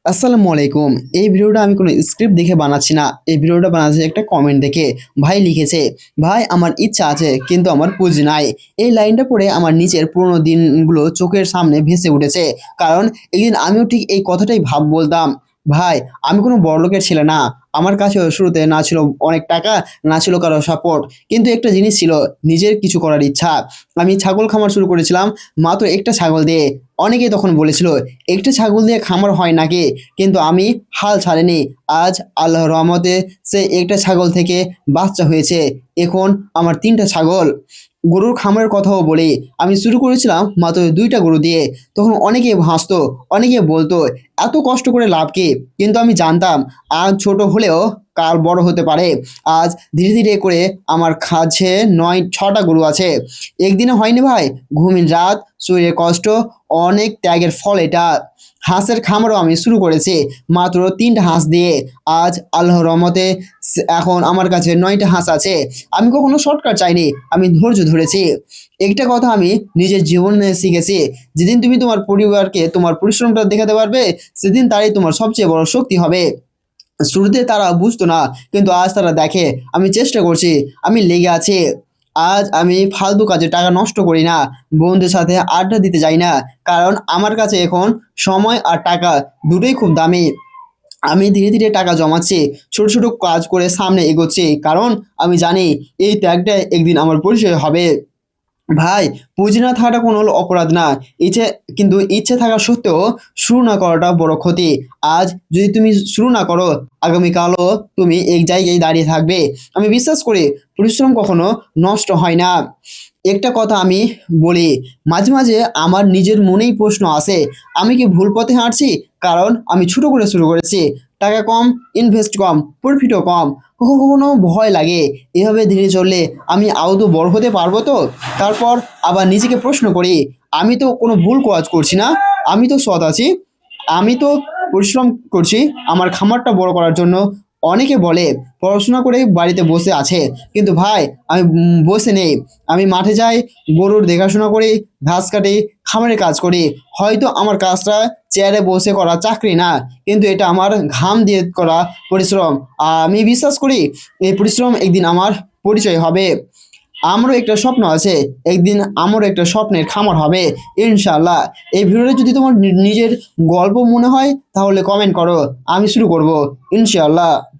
আসসালামু আলাইকুম। এই ভিডিওটা আমি কোনো স্ক্রিপ্ট দেখে বানাচ্ছি না। এই ভিডিওটা বানাচ্ছি একটা কমেন্ট দেখে। ভাই লিখেছে, "ভাই আমার ইচ্ছা আছে কিন্তু আমার পুঁজি নাই।" এই লাইনটা পড়ে আমার নিজের পুরোনো দিনগুলো চোখের সামনে ভেসে উঠেছে। কারণ একদিন আমিও ঠিক এই কথাটাই বলতাম। ভাই আমি কোনো বড়লোকের ছেলে না। আমার কাছেও শুরুতে না ছিল অনেক টাকা, না ছিল কারো সাপোর্ট। কিন্তু একটা জিনিস ছিল, নিজের কিছু করার ইচ্ছা। আমি ছাগল খামার শুরু করেছিলাম মাত্র একটা ছাগল দিয়ে। অনেকেই তখন বলেছিল, "একটা ছাগল দিয়ে খামার হয় নাকি?" কিন্তু আমি হাল ছাড়িনি। আজ আল্লাহর রহমতে সে একটা ছাগল থেকে বাচ্চা হয়েছে। এখন আমার ৩ টা ছাগল। গরুর খামারের কথাও বলি। আমি শুরু করেছিলাম মাত্র ২ টা গরু দিয়ে। তখন অনেকে হাসতো, অনেকে বলতো, "এত কষ্ট করে লাভ কি?" কিন্তু আমি জানতাম আজ ছোট হলেও কাল বড় হতে পারে। আজ ধীরে, ধীরে করে আমার কাছে ৬ টা গরু আছে। একদিনে হয়নি ভাই। ঘুমিন রাত, শরীরের কষ্ট, অনেক ত্যাগের ফল এটা। হাঁসের খামারও আমি শুরু করেছি মাত্র ৩ টা হাঁস দিয়ে। আজ আল্লাহর রহমতে এখন আমার কাছে ৯ টা হাঁস আছে। আমি কখনো শর্টকাট চাইনি, আমি ধৈর্য ধরেছি। একটা কথা আমি নিজের জীবনে শিখেছি, যেদিন তুমি তোমার পরিবারকে তোমার পরিশ্রমটা দেখাতে পারবে, সেদিন তারাই তোমার সবচেয়ে বড় শক্তি হবে। শুরুতে তারা বুঝতো না, কিন্তু আজ তারা দেখে আমি চেষ্টা করছি, আমি লেগে আছি। আজ আমি ফালতু কাজে টাকা নষ্ট করি না, বন্ধুদের সাথে আড্ডা দিতে যাই না। কারণ আমার কাছে এখন সময় আর টাকা দুটোই খুব দামি। আমি ধীরে, ধীরে টাকা জমাচ্ছি, ছোট, ছোট কাজ করে সামনে এগোচ্ছি। কারণ আমি জানি এই ত্যাগটা একদিন আমার পরিচয় হবে। ভাই, পুঁজি না থাকাটা কোনো অপরাধ না। ইচ্ছে কিন্তু ইচ্ছে থাকা সত্ত্বেও শুরু না করাটা বড় ক্ষতি। আজ যদি তুমি শুরু না করো, আগামীকালও তুমি এক জায়গায় দাঁড়িয়ে থাকবে। আমি বিশ্বাস করি পরিশ্রম কখনো নষ্ট হয় না। একটা কথা আমি বলি, মাঝে, মাঝে আমার নিজের মনেই প্রশ্ন আসে, আমি কি ভুল পথে হাঁটছি? কারণ আমি ছোট করে শুরু করেছি। টাকা কম, ইনভেস্ট কম, প্রফিটও কম। কখনো, কখনো ভয় লাগে, এভাবে ধীরে চললে আমি আদৌ বড় হতে পারবো তো? তারপর আবার নিজেকে প্রশ্ন করি, আমি তো কোনো ভুল কাজ করছি না। আমি তো সৎ আছি। আমি তো পরিশ্রম করছি আমার খামারটা বড় করার জন্য। অনেকে বলে পড়াশোনা করে বাড়িতে বসে আছে। কিন্তু ভাই আমি বসে নেই। আমি মাঠে যাই, গরুর দেখাশোনা করি, ঘাস কাটি, খামারে কাজ করি। হয়তো আমার কাজটা চেয়ারে বসে করা চাকরি না, কিন্তু এটা আমার ঘাম দিয়ে করা পরিশ্রম। আমি বিশ্বাস করি এই পরিশ্রম একদিন আমার পরিচয় হবে। আমারও একটা স্বপ্ন আছে, একদিন আমারও একটা স্বপ্নের খামার হবে ইনশাআল্লাহ। এই ভিডিওটা যদি তোমার নিজের গল্প মনে হয় তাহলে কমেন্ট করো, আমি শুরু করব ইনশাআল্লাহ।